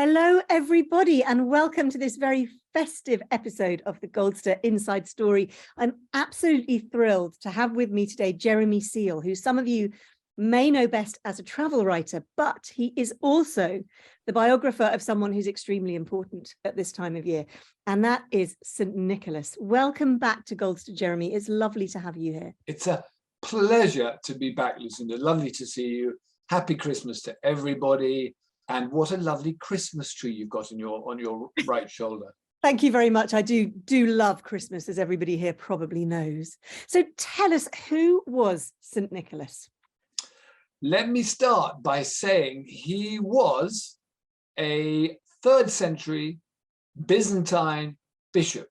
Hello, everybody, and welcome to this very festive episode of the Goldster Inside Story. I'm absolutely thrilled to have with me today Jeremy Seal, who some of you may know best as a travel writer, but he is also the biographer of someone who's extremely important at this time of year, and that is St. Nicholas. Welcome back to Goldster, Jeremy. It's lovely to have you here. It's a pleasure to be back, Lucinda. Lovely to see you. Happy Christmas to everybody. And what a lovely Christmas tree you've got on your right shoulder. Thank you very much. I do love Christmas, as everybody here probably knows. So tell us, who was St. Nicholas? Let me start by saying he was a 3rd century Byzantine bishop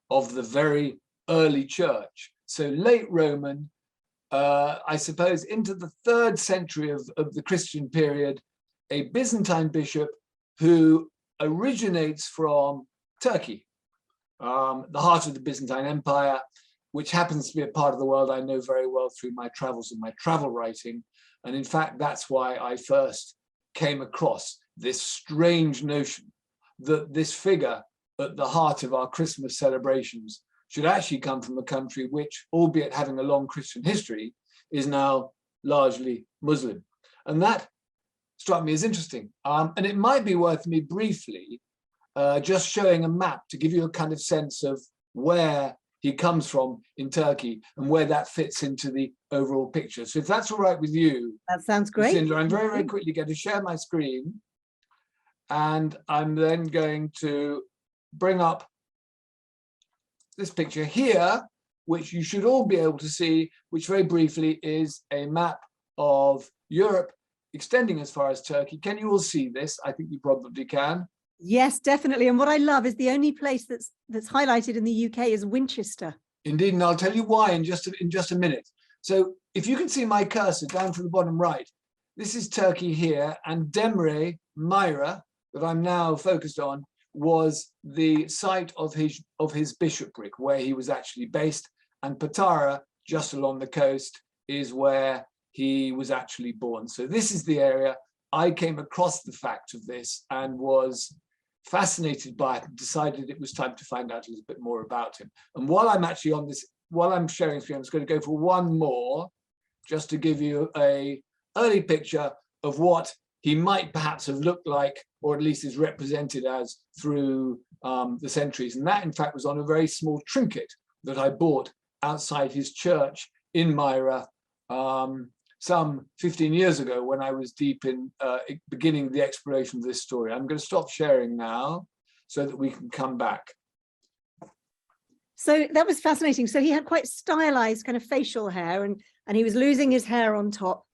of the very early church. So late Roman, I suppose into the 3rd century of the Christian period, a Byzantine bishop who originates from Turkey, the heart of the Byzantine Empire, which happens to be a part of the world I know very well through my travels and my travel writing. And in fact, that's why I first came across this strange notion that this figure at the heart of our Christmas celebrations should actually come from a country which, albeit having a long Christian history, is now largely Muslim. And that struck me as interesting. And it might be worth me briefly just showing a map to give you a kind of sense of where he comes from in Turkey and where that fits into the overall picture. So if that's all right with you. That sounds great. Lucinda, I'm very, very quickly going to share my screen. And I'm then going to bring up this picture here, which you should all be able to see, which very briefly is a map of Europe extending as far as Turkey. Can you all see this? I think you probably can. Yes, definitely. And what I love is the only place that's highlighted in the UK is Winchester. Indeed, and I'll tell you why in just a minute. So if you can see my cursor down to the bottom right, this is Turkey here, and Demre, Myra, that I'm now focused on, was the site of his bishopric, where he was actually based, and Patara, just along the coast, is where he was actually born. So this is the area. I came across the fact of this and was fascinated by it and decided it was time to find out a little bit more about him. And while I'm actually on this, while I'm sharing screen, I'm just going to go for one more, just to give you an early picture of what he might perhaps have looked like, or at least is represented as through the centuries. And that, in fact, was on a very small trinket that I bought outside his church in Myra some 15 years ago, when I was deep in beginning the exploration of this story. I'm going to stop sharing now so that we can come back. So that was fascinating. So he had quite stylized kind of facial hair, and he was losing his hair on top,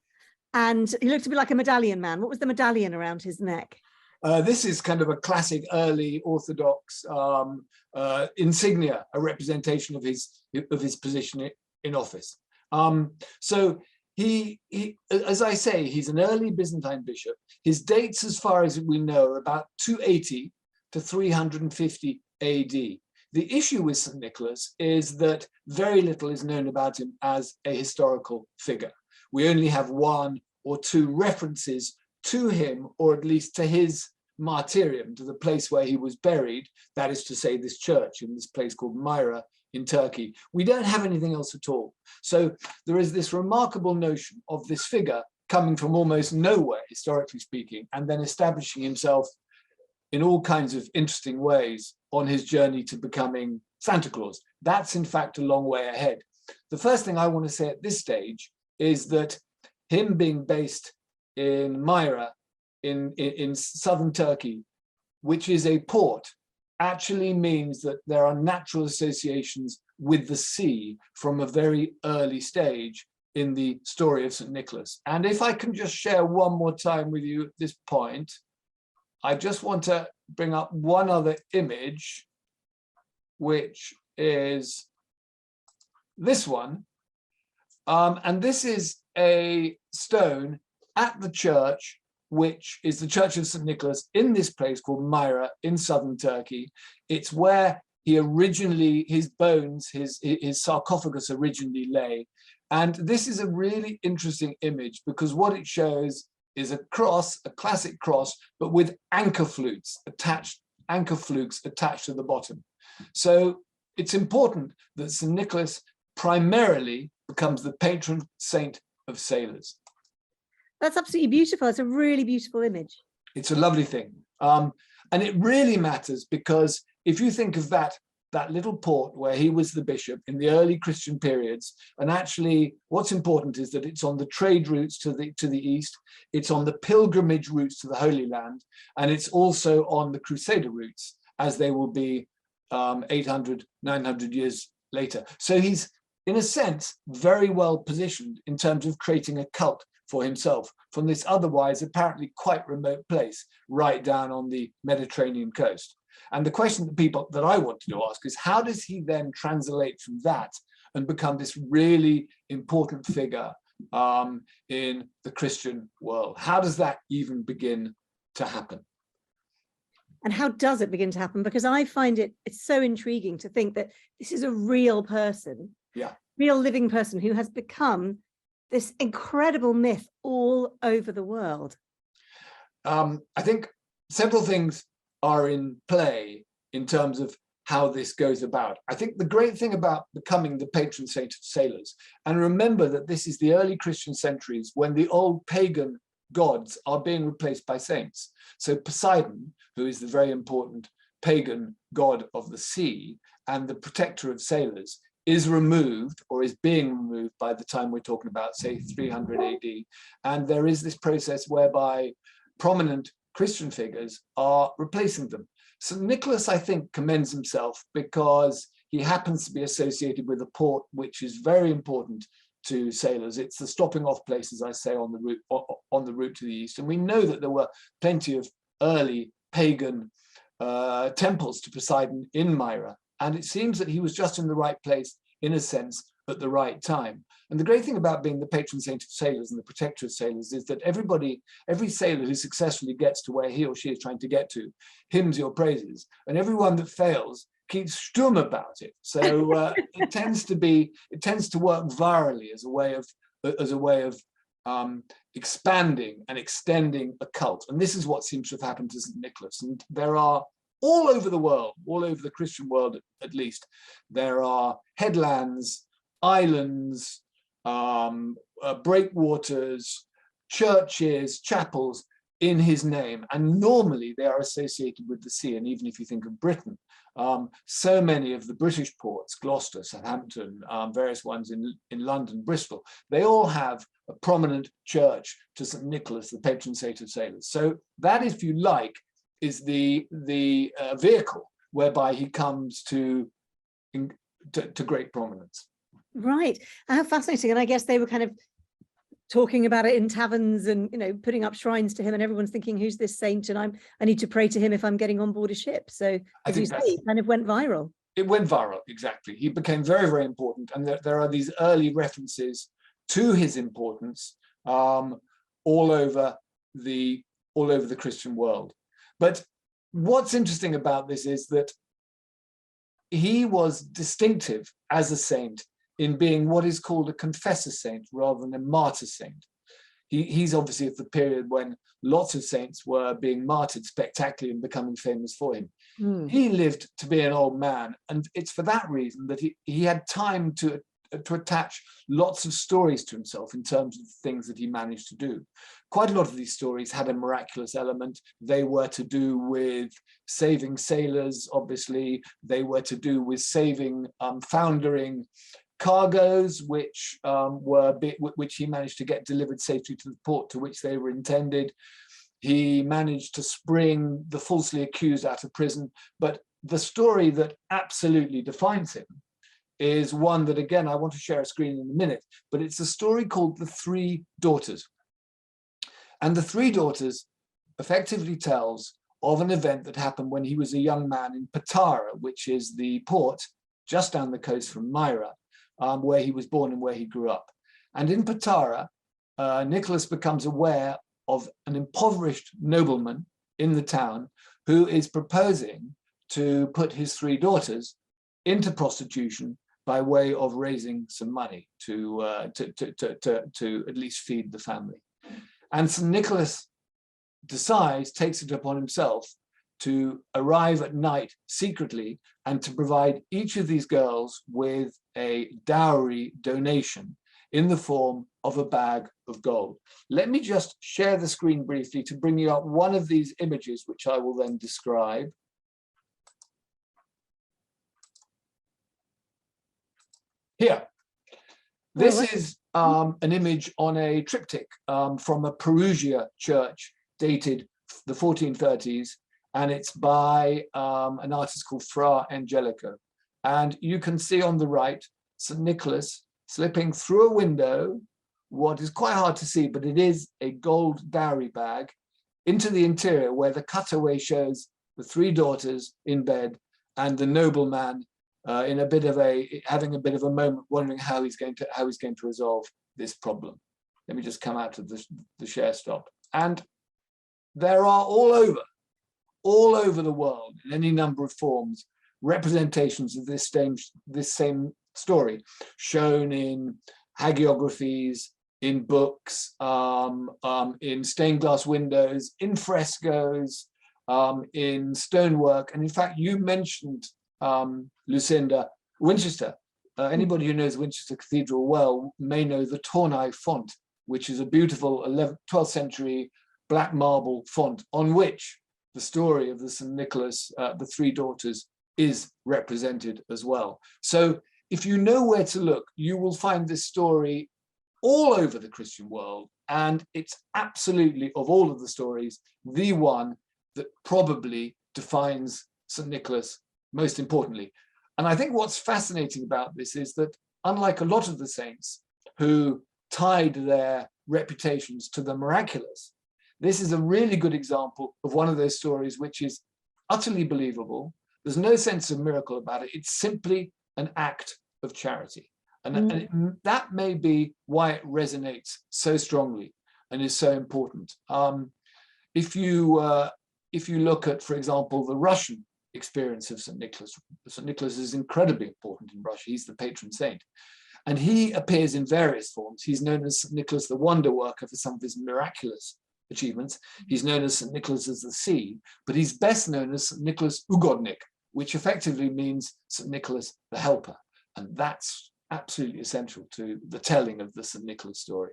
and he looked a bit like a medallion man. What was the medallion around his neck? This is kind of a classic early Orthodox insignia, a representation of his position in office. So he, as I say, he's an early Byzantine bishop. His dates, as far as we know, are about 280 to 350 AD. The issue with St. Nicholas is that very little is known about him as a historical figure. We only have 1 or 2 references to him, or at least to his martyrium, to the place where he was buried, that is to say, this church in this place called Myra in Turkey. We don't have anything else at all. So there is this remarkable notion of this figure coming from almost nowhere, historically speaking, and then establishing himself in all kinds of interesting ways on his journey to becoming Santa Claus. That's in fact a long way ahead. The first thing I want to say at this stage is that him being based in Myra in southern Turkey, which is a port, actually means that there are natural associations with the sea from a very early stage in the story of St. Nicholas. And if I can just share one more time with you at this point, I just want to bring up one other image, which is this one. And this is a stone at the church, which is the Church of St. Nicholas in this place called Myra in southern Turkey. It's where he originally, his bones, his sarcophagus originally lay. And this is a really interesting image because what it shows is a cross, a classic cross, but with anchor flukes attached to the bottom. So it's important that St. Nicholas primarily becomes the patron saint of sailors. That's absolutely beautiful. It's a really beautiful image. It's a lovely thing. And it really matters because if you think of that little port where he was the bishop in the early Christian periods, and actually what's important is that it's on the trade routes to the east, it's on the pilgrimage routes to the Holy Land, and it's also on the Crusader routes, as they will be 800, 900 years later. So he's, in a sense, very well positioned in terms of creating a cult for himself from this otherwise apparently quite remote place right down on the Mediterranean coast. And the question that I wanted to ask is, how does he then translate from that and become this really important figure in the Christian world? How does that even begin to happen? And how does it begin to happen? Because I find it's so intriguing to think that this is a real person, real living person who has become this incredible myth all over the world. I think several things are in play in terms of how this goes about. I think the great thing about becoming the patron saint of sailors, and remember that this is the early Christian centuries when the old pagan gods are being replaced by saints. So Poseidon, who is the very important pagan god of the sea and the protector of sailors, is removed or is being removed by the time we're talking about, say, 300 AD. And there is this process whereby prominent Christian figures are replacing them. St. Nicholas, I think, commends himself because he happens to be associated with a port which is very important to sailors. It's the stopping off place, as I say, on the route to the east. And we know that there were plenty of early pagan temples to Poseidon in Myra. And it seems that he was just in the right place, in a sense, at the right time. And the great thing about being the patron saint of sailors and the protector of sailors is that every sailor who successfully gets to where he or she is trying to get to hymns your praises, and everyone that fails keeps stum about it. So it tends to work virally as a way of expanding and extending a cult. And this is what seems to have happened to St. Nicholas. And there are all over the world, all over the Christian world at least, there are headlands, islands, breakwaters, churches, chapels in his name. And normally they are associated with the sea. And even if you think of Britain, so many of the British ports, Gloucester, Southampton, various ones in London, Bristol, they all have a prominent church to St. Nicholas, the patron saint of sailors. So that, if you like, is the vehicle whereby he comes to great prominence. Right. How fascinating. And I guess they were kind of talking about it in taverns and, putting up shrines to him, and everyone's thinking, who's this saint? And I need to pray to him if I'm getting on board a ship. So as you say, it kind of went viral. It went viral, exactly. He became very, very important. And there are these early references to his importance all over the Christian world. But what's interesting about this is that he was distinctive as a saint in being what is called a confessor saint rather than a martyr saint. He's obviously of the period when lots of saints were being martyred spectacularly and becoming famous for him. He lived to be an old man, and it's for that reason that he had time to attach lots of stories to himself in terms of the things that he managed to do. Quite a lot of these stories had a miraculous element. They were to do with saving sailors, obviously. They were to do with saving foundering cargoes, which he managed to get delivered safely to the port to which they were intended. He managed to spring the falsely accused out of prison. But the story that absolutely defines him is one that, again, I want to share a screen in a minute, but it's a story called The Three Daughters. And The Three Daughters effectively tells of an event that happened when he was a young man in Patara, which is the port just down the coast from Myra, where he was born and where he grew up. And in Patara, Nicholas becomes aware of an impoverished nobleman in the town who is proposing to put his three daughters into prostitution by way of raising some money to at least feed the family. And St. Nicholas takes it upon himself to arrive at night secretly and to provide each of these girls with a dowry donation in the form of a bag of gold. Let me just share the screen briefly to bring you up one of these images, which I will then describe. Here, this is an image on a triptych from a Perugia church dated the 1430s, and it's by an artist called Fra Angelico. And you can see on the right, St. Nicholas slipping through a window, what is quite hard to see, but it is a gold dowry bag, into the interior where the cutaway shows the three daughters in bed and the nobleman having a bit of a moment, wondering how he's going to resolve this problem. Let me just come out of the share stop. And there are all over the world, in any number of forms, representations of this same story, shown in hagiographies, in books, in stained glass windows, in frescoes, in stonework. And in fact, you mentioned, Lucinda, Winchester. Anybody who knows Winchester Cathedral well may know the Tournai font, which is a beautiful 12th century black marble font on which the story of the St. Nicholas, the three daughters, is represented as well. So if you know where to look, you will find this story all over the Christian world. And it's absolutely, of all of the stories, the one that probably defines St. Nicholas most importantly. And I think what's fascinating about this is that, unlike a lot of the saints who tied their reputations to the miraculous, this is a really good example of one of those stories which is utterly believable. There's no sense of miracle about it. It's simply an act of charity. And that may be why it resonates so strongly and is so important. If you look at, for example, the Russian experience of St. Nicholas is incredibly important in Russia. He's the patron saint. And he appears in various forms. He's known as St. Nicholas the Wonder Worker for some of his miraculous achievements. He's known as St. Nicholas as the Sea, but he's best known as St. Nicholas Ugodnik, which effectively means St. Nicholas the Helper. And that's absolutely essential to the telling of the St. Nicholas story.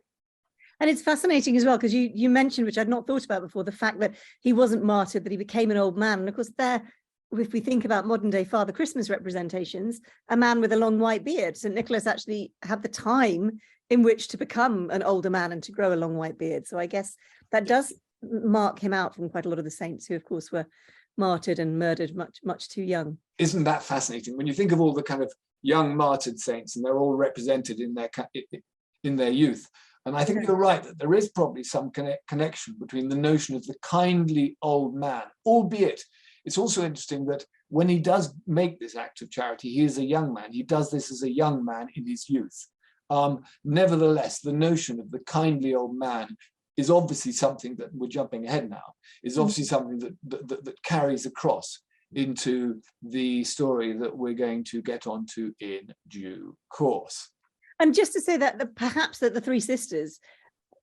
And it's fascinating as well, because you mentioned, which I'd not thought about before, the fact that he wasn't martyred, that he became an old man. And of course, if we think about modern day Father Christmas representations, a man with a long white beard. St. Nicholas actually had the time in which to become an older man and to grow a long white beard. So I guess that does mark him out from quite a lot of the saints who, of course, were martyred and murdered much too young. Isn't that fascinating? When you think of all the kind of young martyred saints, and they're all represented in their youth. And I think you're right that there is probably some connection between the notion of the kindly old man, albeit it's also interesting that when he does make this act of charity, he is a young man. He does this as a young man in his youth. Nevertheless, the notion of the kindly old man is obviously something that, we're jumping ahead now, is obviously something that carries across into the story that we're going to get onto in due course. And just to say that perhaps that the Three Sisters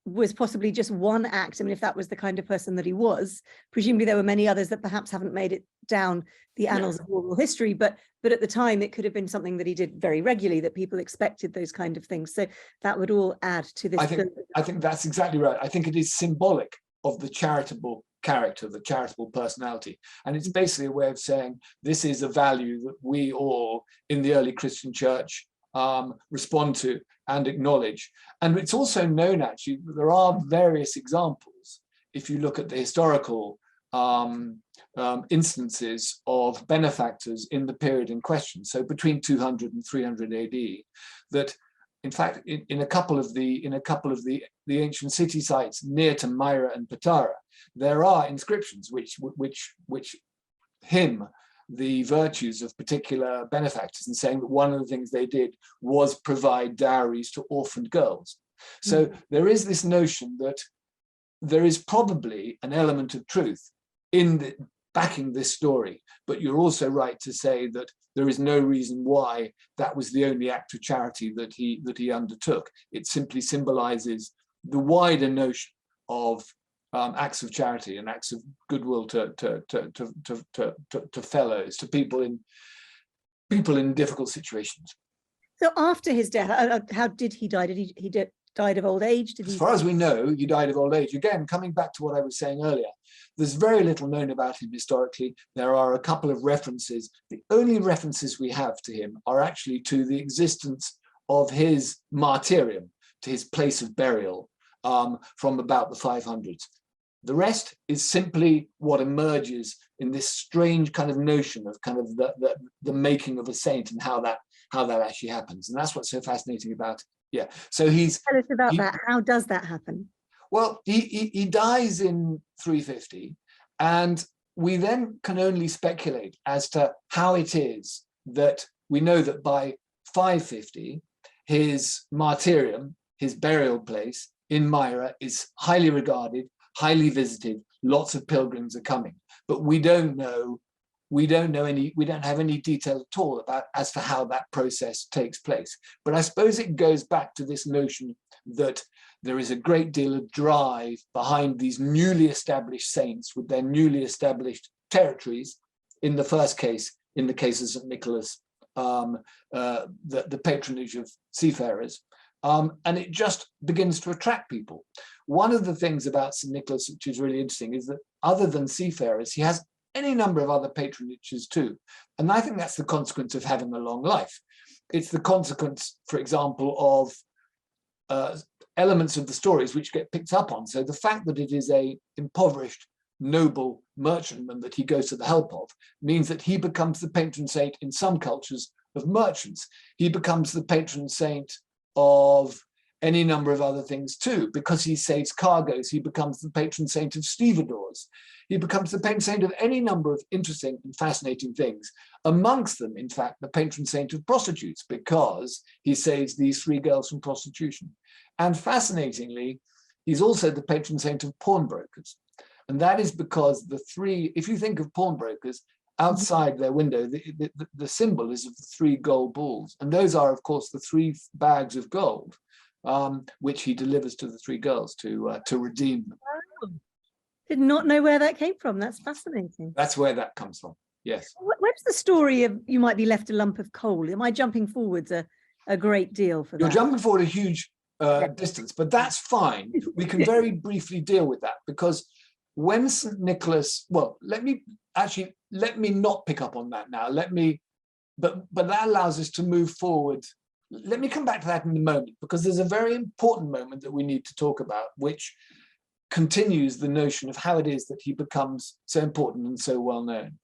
was possibly just one act. I mean, if that was the kind of person that he was, presumably there were many others that perhaps haven't made it down the annals of oral history, but at the time it could have been something that he did very regularly, that people expected those kind of things. So that would all add to this. I think that's exactly right. I think it is symbolic of the charitable character, the charitable personality. And it's basically a way of saying this is a value that we all in the early Christian church respond to and acknowledge. And it's also known, actually, that there are various examples, if you look at the historical instances of benefactors in the period in question, so between 200 and 300 AD, that in fact in a couple of the ancient city sites near to Myra and Patara, there are inscriptions which hymn the virtues of particular benefactors, and saying that one of the things they did was provide dowries to orphaned girls. So there is this notion that there is probably an element of truth in backing this story, but you're also right to say that there is no reason why that was the only act of charity that he undertook. It simply symbolizes the wider notion of acts of charity and acts of goodwill to fellows, to people in difficult situations. So after his death, how did he die? Did he died of old age? As far as we know, he died of old age. Again, coming back to what I was saying earlier, there's very little known about him historically. There are a couple of references. The only references we have to him are actually to the existence of his martyrium, to his place of burial from about the 500s. The rest is simply what emerges in this strange kind of notion of kind of the making of a saint and how that actually happens. And that's what's so fascinating about it. Yeah. So tell us about that. How does that happen? Well, he dies in 350, and we then can only speculate as to how it is that we know that by 550, his martyrium, his burial place in Myra, is highly regarded, highly visited. Lots of pilgrims are coming, but we don't have any detail at all about as to how that process takes place. But I suppose it goes back to this notion that there is a great deal of drive behind these newly established saints with their newly established territories. In the first case, in the case of St. Nicholas, the patronage of seafarers, and it just begins to attract people. One of the things about St. Nicholas, which is really interesting, is that other than seafarers, he has any number of other patronages too. And I think that's the consequence of having a long life. It's the consequence, for example, of elements of the stories which get picked up on. So the fact that it is a impoverished, noble merchantman that he goes to the help of means that he becomes the patron saint in some cultures of merchants. He becomes the patron saint of any number of other things too. Because he saves cargoes, he becomes the patron saint of stevedores. He becomes the patron saint of any number of interesting and fascinating things. Amongst them, in fact, the patron saint of prostitutes, because he saves these 3 girls from prostitution. And fascinatingly, he's also the patron saint of pawnbrokers. And that is because the 3, if you think of pawnbrokers, outside their window, the symbol is of the 3 gold balls. And those are, of course, the 3 bags of gold, which he delivers to the 3 girls to redeem them. Wow. Did not know where that came from. That's fascinating. That's where that comes from. Yes. Where's the story of you might be left a lump of coal? Am I jumping forwards a great deal for that? You're jumping forward a huge distance, but that's fine. We can very briefly deal with that, because when St. Nicholas, well, let me not pick up on that now. But that allows us to move forward. Let me come back to that in a moment, because there's a very important moment that we need to talk about, which continues the notion of how it is that he becomes so important and so well known.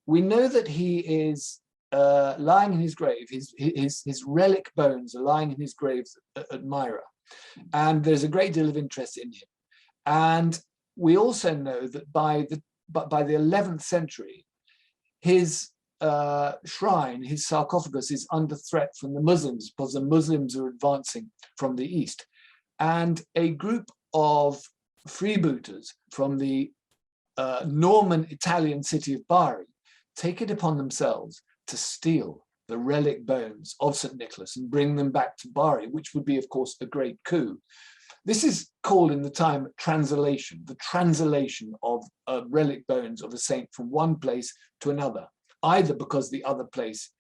We know that he is lying in his grave. His relic bones are lying in his grave at Myra, and there's a great deal of interest in him. And we also know that by the 11th century, his shrine, his sarcophagus, is under threat from the Muslims, because the Muslims are advancing from the east. And a group of freebooters from the Norman Italian city of Bari take it upon themselves to steal the relic bones of St. Nicholas and bring them back to Bari, which would be, of course, a great coup. This is called in the time translation, the translation of relic bones of a saint from one place to another, either because the other place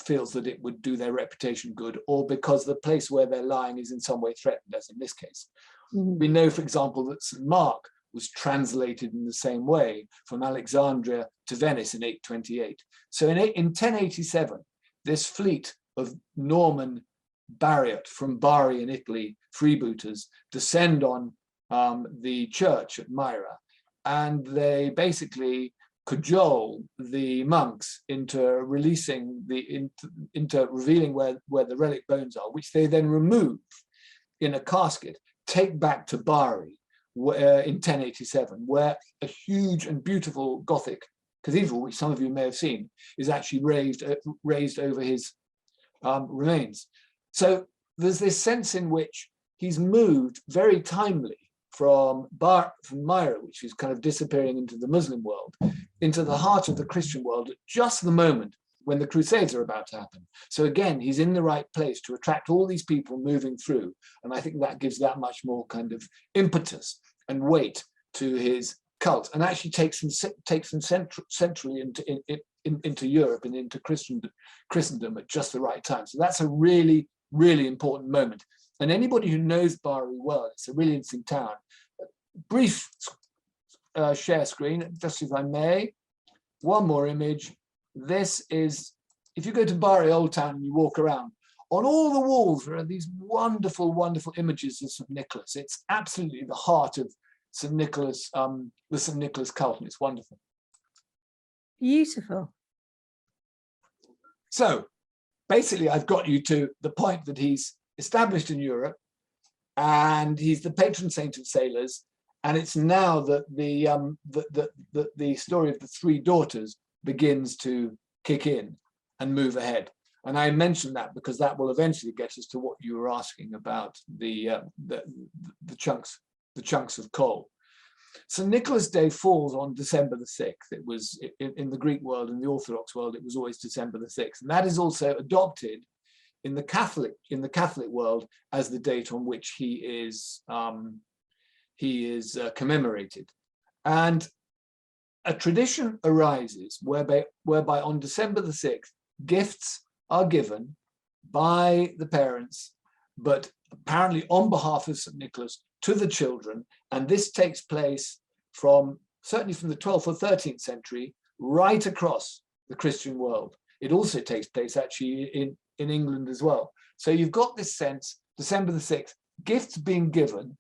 feels that it would do their reputation good, or because the place where they're lying is in some way threatened, as in this case. Mm-hmm. We know, for example, that St. Mark was translated in the same way from Alexandria to Venice in 828. So in 1087, this fleet of Norman Bariot from Bari in Italy, freebooters, descend on the church at Myra, and they basically cajole the monks into releasing into revealing where the relic bones are, which they then remove in a casket, take back to Bari in 1087, where a huge and beautiful Gothic cathedral, which some of you may have seen, is actually raised over his remains. So there's this sense in which he's moved very timely from Myra, which is kind of disappearing into the Muslim world, into the heart of the Christian world at just the moment when the Crusades are about to happen. So again, he's in the right place to attract all these people moving through. And I think that gives that much more kind of impetus and weight to his cult, and actually takes him centrally into Europe and into Christendom at just the right time. So that's a really, really important moment. And anybody who knows Bari well, it's a really interesting town. Brief share screen, just if I may. One more image. This is, if you go to Bari Old Town and you walk around, on all the walls there are these wonderful, wonderful images of St. Nicholas. It's absolutely the heart of St. Nicholas, the St. Nicholas cult, and it's wonderful. Beautiful. So basically, I've got you to the point that he's established in Europe, and he's the patron saint of sailors. And it's now that the story of the three daughters begins to kick in and move ahead. And I mentioned that because that will eventually get us to what you were asking about, the chunks of coal. St. Nicholas Day falls on December the 6th. It was in the Greek world, in the Orthodox world, it was always December the 6th. And that is also adopted in the Catholic world as the date on which he is commemorated. And a tradition arises whereby on December the 6th, gifts are given by the parents, but apparently on behalf of St. Nicholas, to the children. And this takes place certainly from the 12th or 13th century, right across the Christian world. It also takes place actually in England as well. So you've got this sense, December the 6th, gifts being given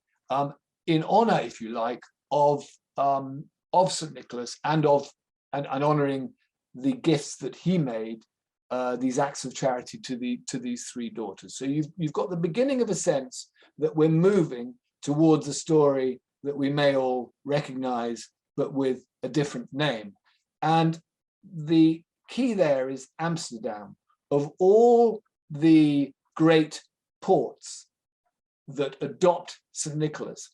in honor, if you like, of St. Nicholas and honoring the gifts that he made, these acts of charity to these three daughters. So you've got the beginning of a sense that we're moving towards a story that we may all recognize, but with a different name. And the key there is Amsterdam. Of all the great ports that adopt St. Nicholas,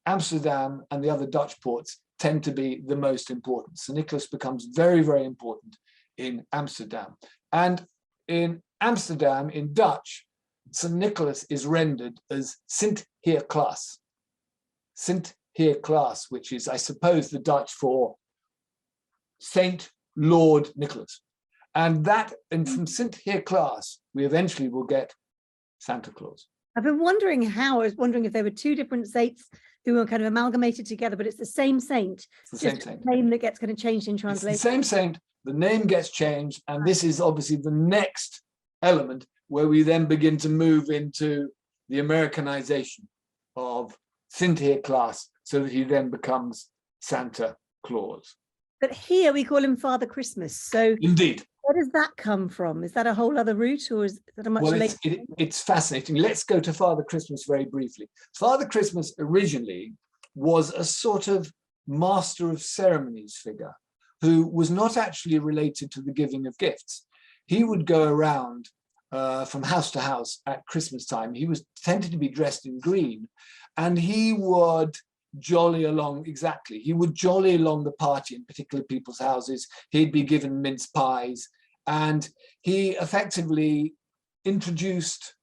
Amsterdam and the other Dutch ports tend to be the most important. St. Nicholas becomes very, very important in Amsterdam. And in Amsterdam, in Dutch, St. Nicholas is rendered as Sint Heerklaas. Sint Heerklaas, which is, I suppose, the Dutch for Saint Lord Nicholas. And from Sint Heerklaas, we eventually will get Santa Claus. I've been wondering I was wondering if there were two different saints who were kind of amalgamated together, but it's the same saint. It's the same saint. The name that gets kind of changed in translation. It's the same saint, the name gets changed, and this is obviously the next element where we then begin to move into the Americanization of Sint Heerklaas, so that he then becomes Santa Claus. But here we call him Father Christmas. So indeed. Where does that come from? Is that a whole other route, or is that a much later? It's fascinating. Let's go to Father Christmas very briefly. Father Christmas originally was a sort of master of ceremonies figure who was not actually related to the giving of gifts. He would go around from house to house at Christmas time. He was tended to be dressed in green, and he would jolly along, exactly. He would jolly along the party in particular people's houses. He'd be given mince pies, and he effectively introduced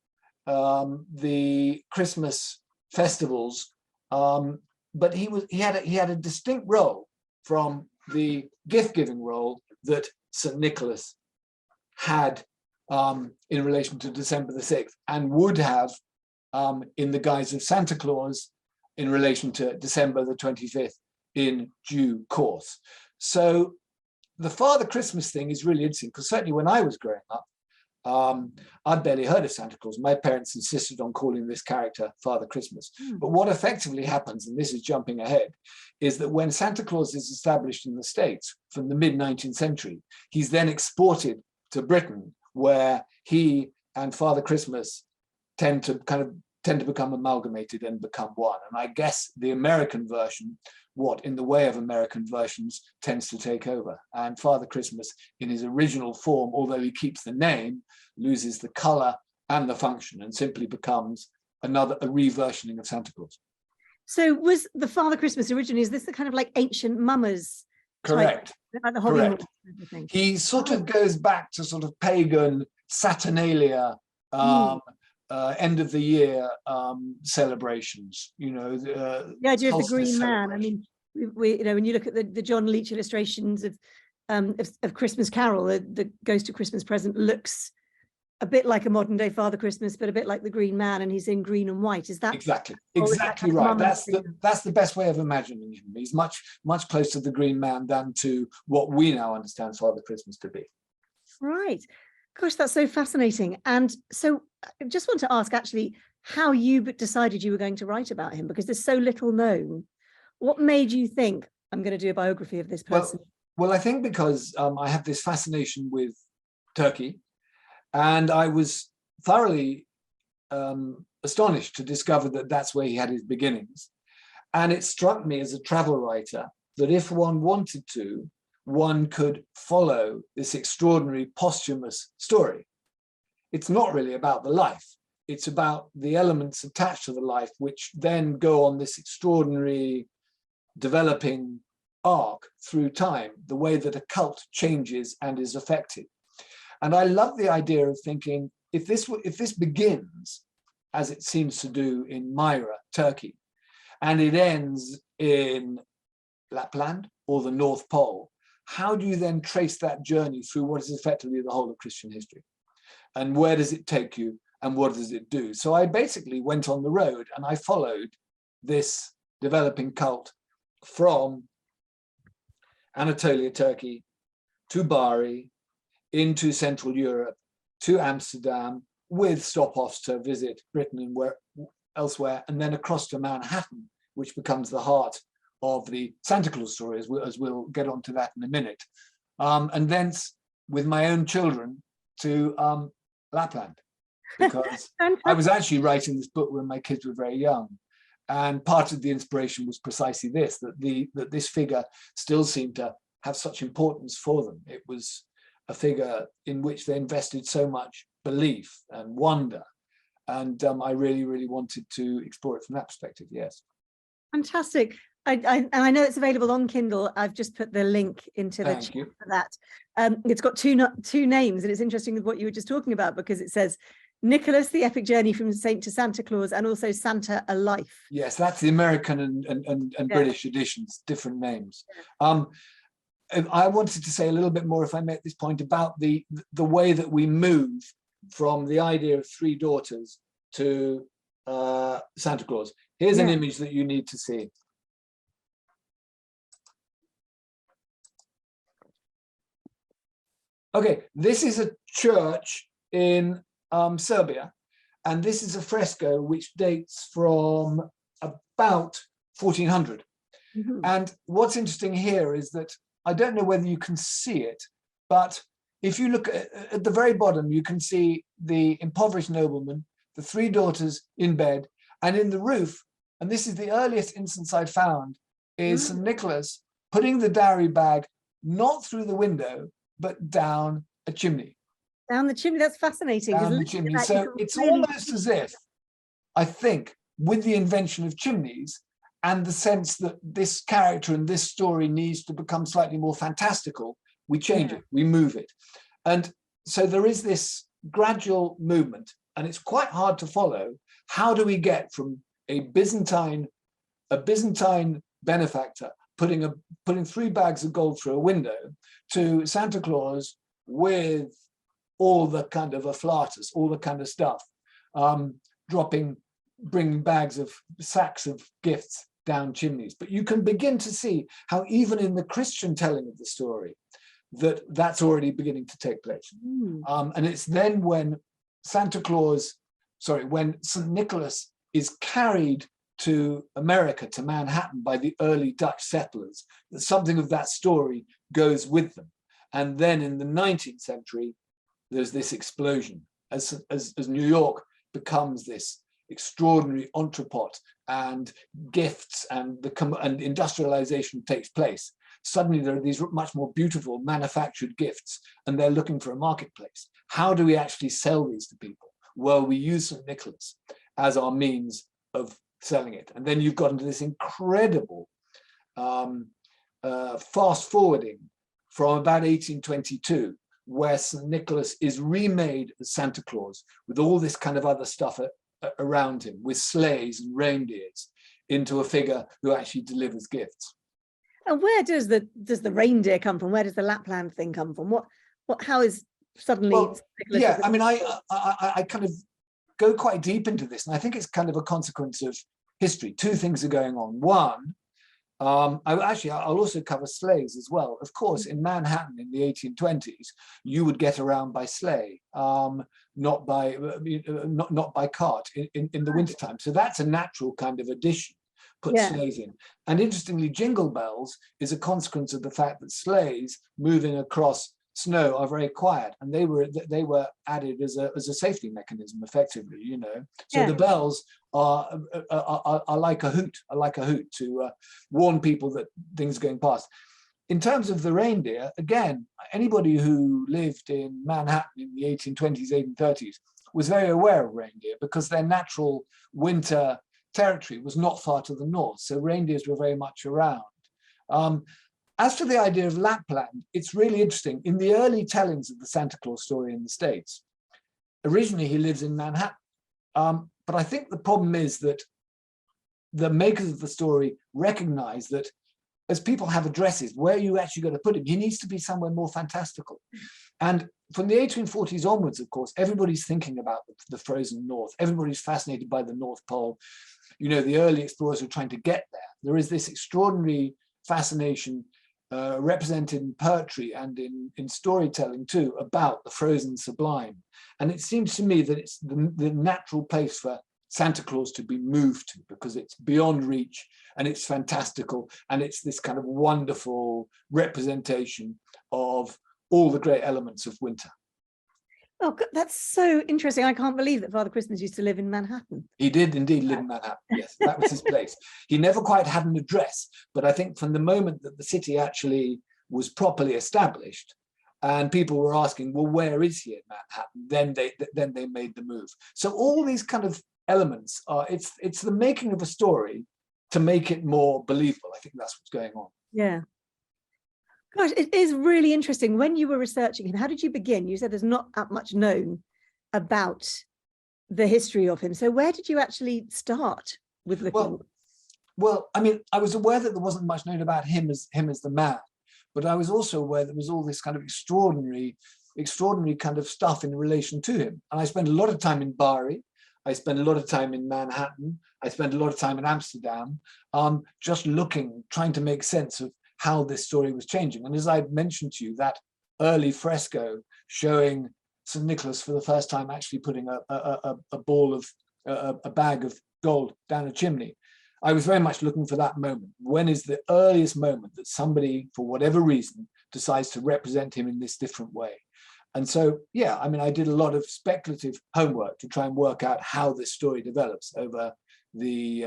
the Christmas festivals. But he had a distinct role from the gift-giving role that St. Nicholas had in relation to December the 6th, and would have in the guise of Santa Claus in relation to December the 25th in due course. So the Father Christmas thing is really interesting, because certainly when I was growing up, I'd barely heard of Santa Claus. My parents insisted on calling this character Father Christmas. But what effectively happens, and this is jumping ahead, is that when Santa Claus is established in the States from the mid-19th century, he's then exported to Britain, where he and Father Christmas tend to become amalgamated and become one. And I guess the American version, in the way of American versions, tends to take over. And Father Christmas, in his original form, although he keeps the name, loses the color and the function and simply becomes a reversioning of Santa Claus. So was the Father Christmas originally, is this the kind of like ancient mummers? Correct. Like the Correct. He sort of goes back to sort of pagan Saturnalia, end of the year celebrations, The idea of the Green Man. I mean, we when you look at the John Leach illustrations of Christmas Carol, the Ghost of Christmas Present looks a bit like a modern day Father Christmas, but a bit like the Green Man, and he's in green and white. Is that exactly that right? That's the best way of imagining him. He's much closer to the Green Man than to what we now understand Father Christmas to be. Right. Gosh, that's so fascinating. And so I just want to ask actually how you decided you were going to write about him, because there's so little known. What made you think, I'm going to do a biography of this person? Well, I think because I have this fascination with Turkey, and I was thoroughly astonished to discover that that's where he had his beginnings. And it struck me as a travel writer that if one wanted to, one could follow this extraordinary posthumous story. It's not really about the life. It's about the elements attached to the life, which then go on this extraordinary developing arc through time, the way that a cult changes and is affected. And I love the idea of thinking, if this begins, as it seems to do in Myra, Turkey, and it ends in Lapland or the North Pole, how do you then trace that journey through what is effectively the whole of Christian history? And where does it take you, and what does it do? So I basically went on the road and I followed this developing cult from Anatolia, Turkey, to Bari, into Central Europe, to Amsterdam, with stop-offs to visit Britain and elsewhere, and then across to Manhattan, which becomes the heart of the Santa Claus story, as we'll get onto that in a minute. And thence, with my own children, to Lapland, because I was actually writing this book when my kids were very young. And part of the inspiration was precisely this, that this figure still seemed to have such importance for them. It was a figure in which they invested so much belief and wonder. And I really, really wanted to explore it from that perspective, yes. Fantastic. I know it's available on Kindle. I've just put the link into the chat for that. It's got two names, and it's interesting with what you were just talking about, because it says Nicholas, the Epic Journey from Saint to Santa Claus, and also Santa a Life. Yes, that's the American and British editions, different names. Yeah. I wanted to say a little bit more, if I may, at this point, about the way that we move from the idea of three daughters to Santa Claus. Here's an image that you need to see. Okay, this is a church in Serbia, and this is a fresco which dates from about 1400. Mm-hmm. And what's interesting here is that I don't know whether you can see it, but if you look at the very bottom, you can see the impoverished nobleman, the three daughters in bed, and in the roof, and this is the earliest instance I'd found, is St. Nicholas putting the dowry bag not through the window, but down a chimney. Down the chimney, that's fascinating. Down the chimney. So it's almost as if, I think, with the invention of chimneys and the sense that this character and this story needs to become slightly more fantastical, we change it, we move it. And so there is this gradual movement, and it's quite hard to follow. How do we get from a Byzantine benefactor putting 3 bags of gold through a window to Santa Claus with all the kind of afflatus, all the kind of stuff, bringing sacks of gifts down chimneys. But you can begin to see how even in the Christian telling of the story, that's already beginning to take place. And it's then when St. Nicholas is carried to America, to Manhattan, by the early Dutch settlers, that something of that story goes with them. And then in the 19th century, there's this explosion as New York becomes this extraordinary entrepot, and gifts and industrialization takes place. Suddenly there are these much more beautiful manufactured gifts, and they're looking for a marketplace. How do we actually sell these to people? Well, we use St. Nicholas as our means of selling it. And then you've got into this incredible fast forwarding from about 1822, where St. Nicholas is remade as Santa Claus with all this kind of other stuff around him, with sleighs and reindeers, into a figure who actually delivers gifts. And where does the reindeer come from? Where does the Lapland thing come from? How is suddenly? Well, yeah, I mean, I kind of go quite deep into this, and I think it's kind of a consequence of history. Two things are going on. One, I'll also cover sleighs as well. Of course, in Manhattan in the 1820s, you would get around by sleigh, not by cart in the wintertime. So that's a natural kind of addition. Put sleighs in. And interestingly, jingle bells is a consequence of the fact that sleighs moving across snow are very quiet, and they were added as a safety mechanism, effectively, you know. So the bells are like a hoot, to warn people that things are going past. In terms of the reindeer, again, anybody who lived in Manhattan in the 1820s, 1830s was very aware of reindeer, because their natural winter territory was not far to the north, so reindeers were very much around. As for the idea of Lapland, it's really interesting. In the early tellings of the Santa Claus story in the States, originally he lives in Manhattan. But I think the problem is that the makers of the story recognize that as people have addresses, where are you actually going to put him? He needs to be somewhere more fantastical. And from the 1840s onwards, of course, everybody's thinking about the frozen north. Everybody's fascinated by the North Pole. You know, the early explorers were trying to get there. There is this extraordinary fascination represented in poetry and in storytelling too, about the frozen sublime. And it seems to me that it's the natural place for Santa Claus to be moved to, because it's beyond reach and it's fantastical, and it's this kind of wonderful representation of all the great elements of winter. Oh, that's so interesting. I can't believe that Father Christmas used to live in Manhattan. He did indeed live in Manhattan. Yes, that was his place. He never quite had an address, but I think from the moment that the city actually was properly established and people were asking, well, where is he in Manhattan? Then they made the move. So all these kind of elements are, it's the making of a story to make it more believable. I think that's what's going on. Yeah. Gosh, it is really interesting. When you were researching him, how did you begin? You said there's not that much known about the history of him. So where did you actually start with looking? Well, I mean, I was aware that there wasn't much known about him as the man, but I was also aware there was all this kind of extraordinary kind of stuff in relation to him. And I spent a lot of time in Bari. I spent a lot of time in Manhattan. I spent a lot of time in Amsterdam, just trying to make sense of how this story was changing. And as I mentioned to you, that early fresco showing St. Nicholas for the first time actually putting a bag of gold down a chimney, I was very much looking for that moment. When is the earliest moment that somebody, for whatever reason, decides to represent him in this different way? And so, yeah, I mean, I did a lot of speculative homework to try and work out how this story develops over the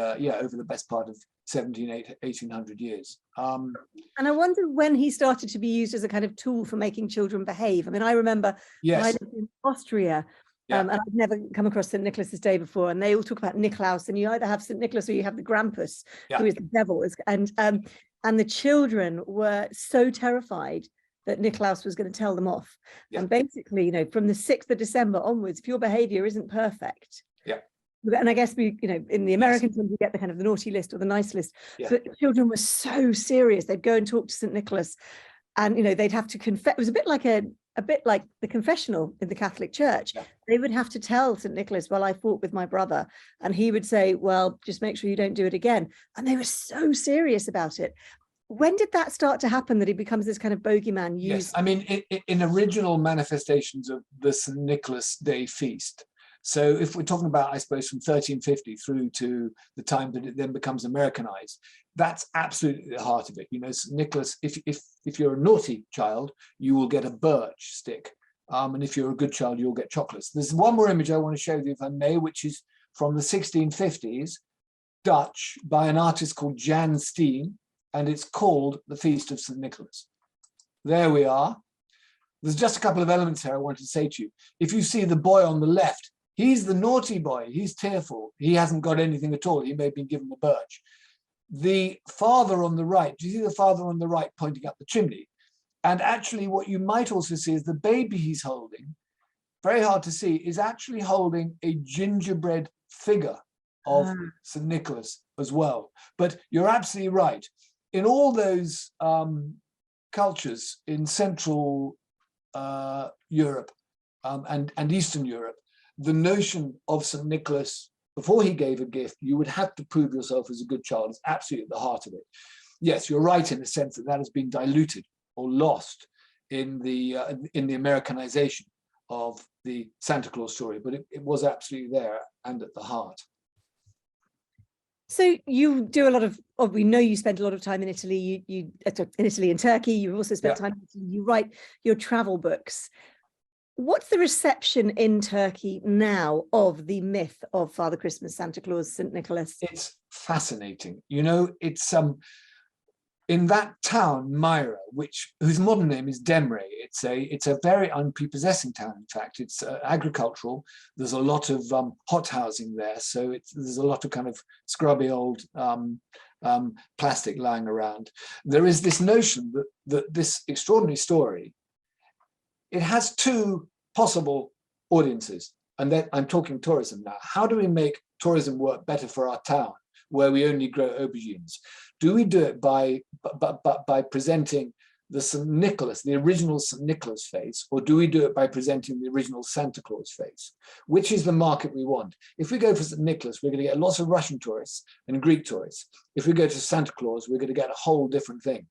best part of 1800 years. And I wonder when he started to be used as a kind of tool for making children behave. I mean, I remember when I lived in Austria, and I'd never come across St. Nicholas's Day before, and they all talk about Nikolaus, and you either have St. Nicholas or you have the Krampus, who is the devil. And the children were so terrified that Nikolaus was going to tell them off. And basically, you know, from the 6th of December onwards, if your behavior isn't perfect, and I guess in the American terms, we get the kind of the naughty list or the nice list. But children were so serious. They'd go and talk to St. Nicholas, and they'd have to confess. It was a bit like the confessional in the Catholic Church. They would have to tell St. Nicholas, well, I fought with my brother, and he would say, well, just make sure you don't do it again. And they were so serious about it. When did that start to happen, that he becomes this kind of bogeyman? Yes, I mean, in original manifestations of the St. Nicholas Day feast. So if we're talking about, I suppose, from 1350 through to the time that it then becomes Americanized, that's absolutely the heart of it. You know, St. Nicholas, if you're a naughty child, you will get a birch stick. And if you're a good child, you'll get chocolates. There's one more image I want to show you, if I may, which is from the 1650s, Dutch, by an artist called Jan Steen, and it's called The Feast of St. Nicholas. There we are. There's just a couple of elements here I wanted to say to you. If you see the boy on the left, he's the naughty boy. He's tearful. He hasn't got anything at all. He may have been given a birch. The father on the right, do you see the father on the right pointing up the chimney? And actually what you might also see is the baby he's holding, very hard to see, is actually holding a gingerbread figure of St. Nicholas as well. But you're absolutely right. In all those cultures in Central Europe and Eastern Europe, the notion of St. Nicholas, before he gave a gift, you would have to prove yourself as a good child, is absolutely at the heart of it. Yes, you're right in the sense that that has been diluted or lost in the Americanization of the Santa Claus story, but it was absolutely there and at the heart. So you do a lot of, we know you spent a lot of time in Italy, in Italy and Turkey, you've also spent time in Italy, you write your travel books. What's the reception in Turkey now of the myth of Father Christmas, Santa Claus, St. Nicholas? It's fascinating. You know, it's in that town, Myra, whose modern name is Demre. It's a very unprepossessing town. In fact, it's agricultural. There's a lot of hot housing there, so there's a lot of kind of scrubby old plastic lying around. There is this notion that this extraordinary story, it has two possible audiences, and then I'm talking tourism now. How do we make tourism work better for our town, where we only grow aubergines? Do we do it by presenting the St. Nicholas, the original St. Nicholas face, or do we do it by presenting the original Santa Claus face? Which is the market we want? If we go for St. Nicholas, we're going to get lots of Russian tourists and Greek tourists. If we go to Santa Claus, we're going to get a whole different thing.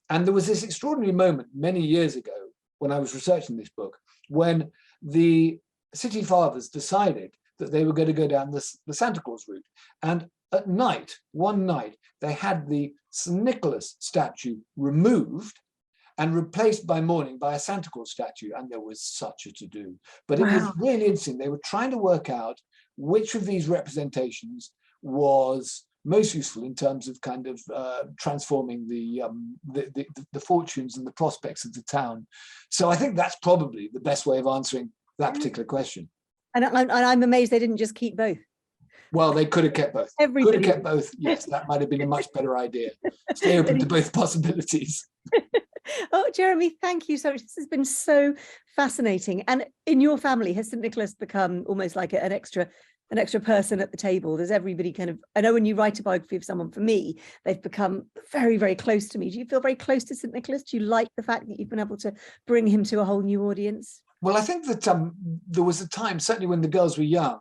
And there was this extraordinary moment many years ago when I was researching this book, when the city fathers decided that they were going to go down the Santa Claus route. And at night, one night, they had the St. Nicholas statue removed and replaced by morning by a Santa Claus statue. And there was such a to-do. But it was really interesting. They were trying to work out which of these representations was most useful in terms of kind of transforming the fortunes and the prospects of the town. So I think that's probably the best way of answering that particular question. And I'm amazed they didn't just keep both. Well, they could have kept both. Everybody. Could have kept both. Yes, that might have been a much better idea. Stay open to both possibilities. Oh, Jeremy, thank you so much. This has been so fascinating. And in your family, has St. Nicholas become almost like an extra person at the table? Does everybody kind of, I know when you write a biography of someone, for me, they've become very, very close to me. Do you feel very close to St. Nicholas? Do you like the fact that you've been able to bring him to a whole new audience? Well, I think that there was a time, certainly when the girls were young,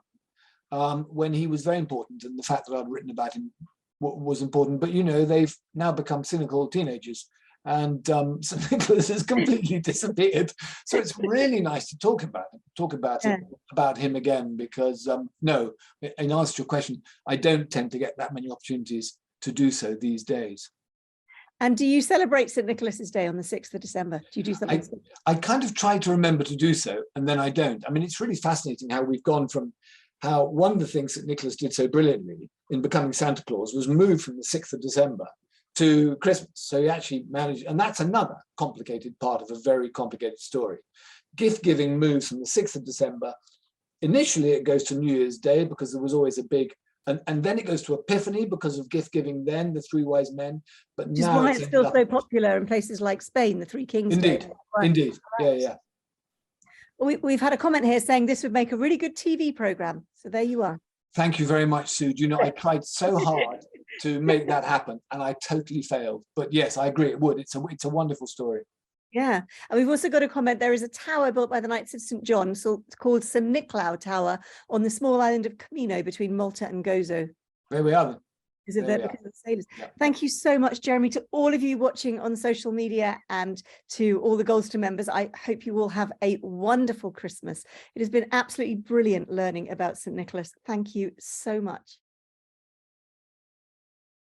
when he was very important, and the fact that I'd written about him was important. But, you know, they've now become cynical teenagers, and St. Nicholas has completely disappeared. So it's really nice to talk about him again, because no, in answer to your question, I don't tend to get that many opportunities to do so these days. And do you celebrate St. Nicholas's Day on the 6th of December? Do you do something? I kind of try to remember to do so, and then I don't. I mean, it's really fascinating how we've gone from how one of the things that Nicholas did so brilliantly in becoming Santa Claus was move from the 6th of December to Christmas. So he actually managed, and that's another complicated part of a very complicated story. Gift giving moves from the 6th of December. Initially, it goes to New Year's Day because there was always a big, and then it goes to Epiphany because of gift giving then, the three wise men. But which is why it's still so popular in places like Spain, the Three Kings Indeed, Day. indeed, yeah. We've had a comment here saying this would make a really good TV program. So there you are. Thank you very much, Sue. You know, I tried so hard to make that happen and I totally failed. But yes, I agree it would. It's a wonderful story. Yeah. And we've also got a comment. There is a tower built by the Knights of St. John called St. Nicolau Tower on the small island of Camino between Malta and Gozo. There we are then. Because of the sailors. Yeah. Thank you so much, Jeremy, to all of you watching on social media and to all the Goldster members. I hope you all have a wonderful Christmas. It has been absolutely brilliant learning about St. Nicholas. Thank you so much.